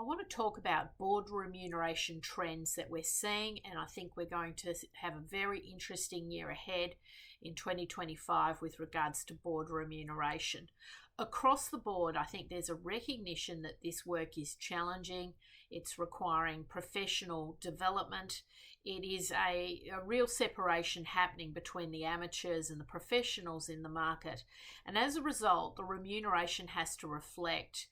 I want to talk about board remuneration trends that we're seeing, and I think we're going to have a very interesting year ahead in 2025 with regards to board remuneration. Across the board, I think there's a recognition that this work is challenging, it's requiring professional development. It is a real separation happening between the amateurs and the professionals in the market, and as a result, the remuneration has to reflect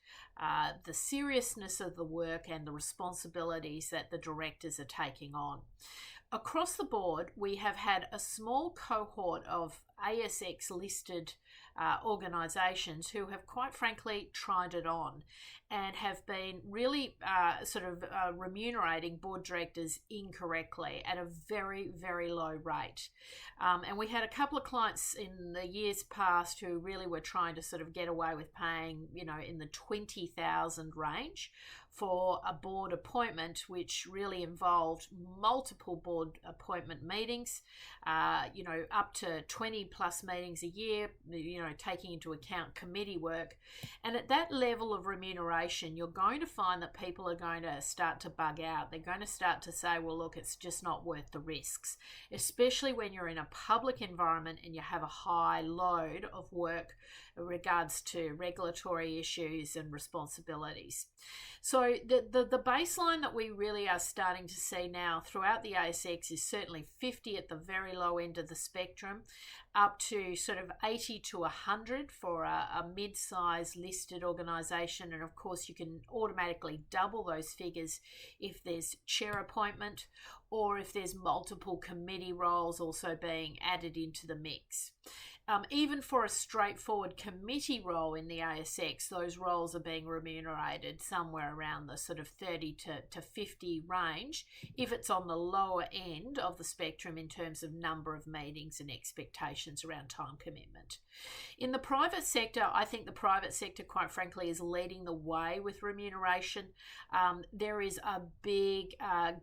the seriousness of the work and the responsibilities that the directors are taking on. Across the board, we have had a small cohort of ASX listed organisations who have quite frankly tried it on and have been really remunerating board directors incorrectly at a very, very low rate. And we had a couple of clients in the years past who really were trying to sort of get away with paying, in the 20,000 range for a board appointment, which really involved multiple board appointment meetings, up to 20 plus meetings a year, taking into account committee work. And at that level of remuneration, you're going to find that people are going to start to bug out. They're going to start to say, well, look, it's just not worth the risks, especially when you're in a public environment and you have a high load of work in regards to regulatory issues and responsibilities. So the baseline that we really are starting to see now throughout the ASX is certainly 50 at the very low end of the spectrum, up to sort of 80 to 100 for a mid-size listed organisation. And of course, you can automatically double those figures if there's chair appointment or if there's multiple committee roles also being added into the mix. Even for a straightforward committee role in the ASX, those roles are being remunerated somewhere around the sort of 30 to 50 range if it's on the lower end of the spectrum in terms of number of meetings and expectations around time commitment. In the private sector, I think the private sector, quite frankly, is leading the way with remuneration. There is a big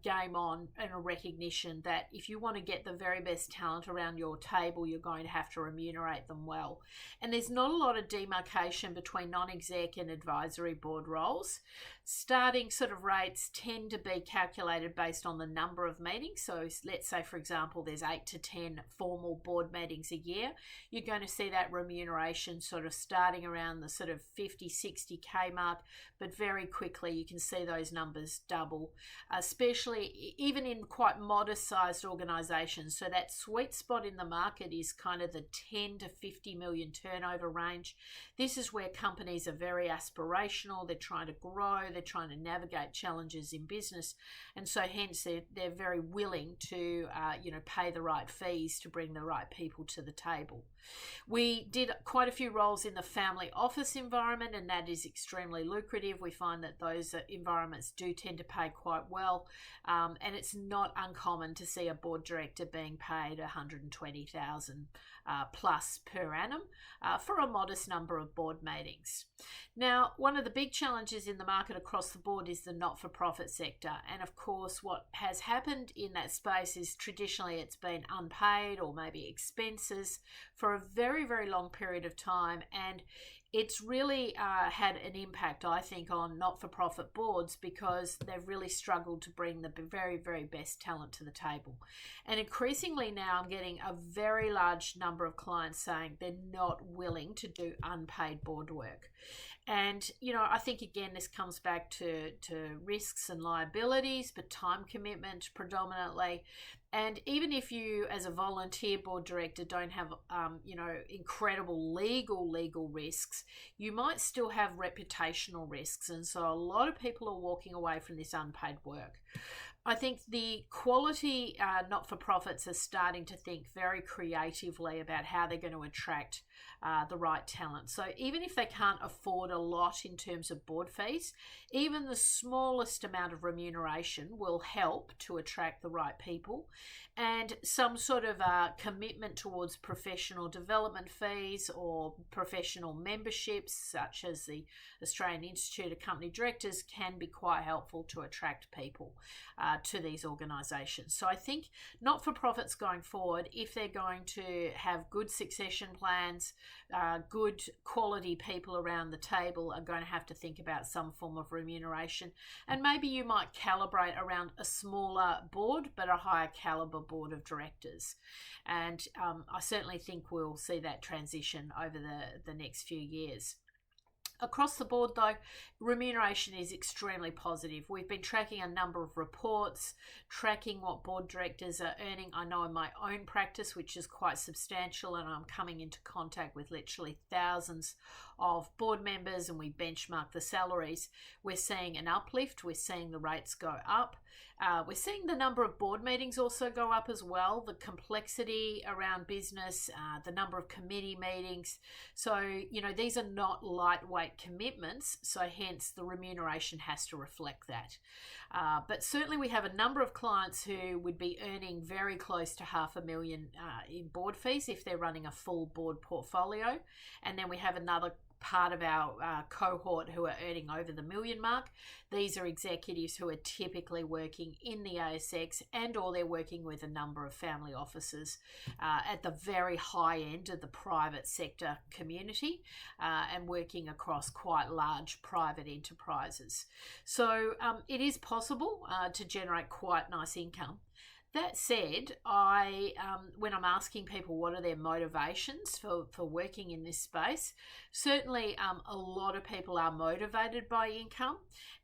game on and a recognition that if you want to get the very best talent around your table, you're going to have to remunerate them well. And there's not a lot of demarcation between non-exec and advisory board roles. Starting sort of rates tend to be calculated based on the number of meetings. So let's say, for example, there's 8 to 10 formal board meetings a year. You're going to see that remuneration sort of starting around the sort of 50, 60K mark, but very quickly you can see those numbers double, especially even in quite modest sized organisations. So that sweet spot in the market is kind of the 10 to 50 million turnover range. This is where companies are very aspirational. They're trying to grow. They're trying to navigate challenges in business. And so hence they're very willing to, pay the right fees to bring the right people to the table. We did quite a few roles in the family office environment, and that is extremely lucrative. We find that those environments do tend to pay quite well, and it's not uncommon to see a board director being paid 120,000 plus per annum for a modest number of board meetings. Now, one of the big challenges in the market across the board is the not-for-profit sector, and of course what has happened in that space is traditionally it's been unpaid or maybe expenses for a very, very long period of time, and it's really had an impact, I think, on not-for-profit boards because they've really struggled to bring the very, very best talent to the table. And increasingly now I'm getting a very large number of clients saying they're not willing to do unpaid board work. And, I think, again, this comes back to risks and liabilities, but time commitment predominantly. And even if you, as a volunteer board director, don't have, incredible legal risks, you might still have reputational risks. And so a lot of people are walking away from this unpaid work. I think the quality not-for-profits are starting to think very creatively about how they're going to attract the right talent. So even if they can't afford a lot in terms of board fees, even the smallest amount of remuneration will help to attract the right people. and some sort of commitment towards professional development fees or professional memberships, such as the Australian Institute of Company Directors, can be quite helpful to attract people to these organisations. So I think not-for-profits going forward, if they're going to have good succession plans, good quality people around the table, are going to have to think about some form of remuneration. And maybe you might calibrate around a smaller board but a higher calibre board of directors. And I certainly think we'll see that transition over the next few years. Across the board, though, remuneration is extremely positive. We've been tracking a number of reports, tracking what board directors are earning. I know in my own practice, which is quite substantial, and I'm coming into contact with literally thousands of board members, and we benchmark the salaries. We're seeing an uplift. We're seeing the rates go up. We're seeing the number of board meetings also go up as well, the complexity around business, the number of committee meetings. So, these are not lightweight commitments, so hence the remuneration has to reflect that. But certainly we have a number of clients who would be earning very close to $500,000 in board fees if they're running a full board portfolio. And then we have another part of our cohort who are earning over the $1 million mark. These are executives who are typically working in the ASX, and or they're working with a number of family offices at the very high end of the private sector community, and working across quite large private enterprises. So it is possible to generate quite nice income. That said, when I'm asking people what are their motivations for working in this space, certainly a lot of people are motivated by income.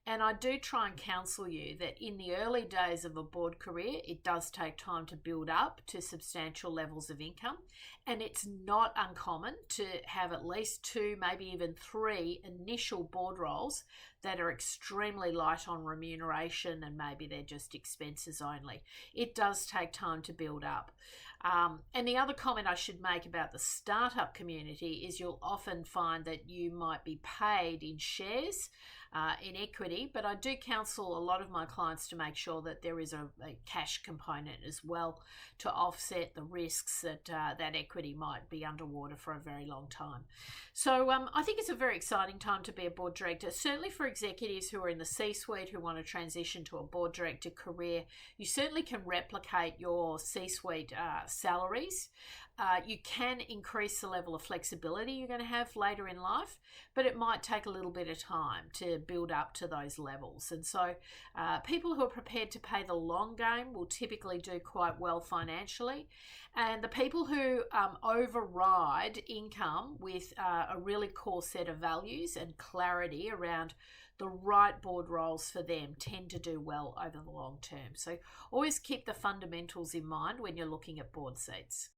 And I do try and counsel you that in the early days of a board career, it does take time to build up to substantial levels of income. And it's not uncommon to have at least 2, maybe even 3 initial board roles that are extremely light on remuneration, and maybe they're just expenses only. It does take time to build up. And the other comment I should make about the startup community is you'll often find that you might be paid in shares, in equity, but I do counsel a lot of my clients to make sure that there is a cash component as well to offset the risks that that equity might be underwater for a very long time. So I think it's a very exciting time to be a board director, certainly for executives who are in the C-suite who want to transition to a board director career. You certainly can replicate your C-suite salaries. You can increase the level of flexibility you're going to have later in life, but it might take a little bit of time to build up to those levels. And so people who are prepared to pay the long game will typically do quite well financially. And the people who override income with a really core set of values and clarity around the right board roles for them tend to do well over the long term. So always keep the fundamentals in mind when you're looking at board seats.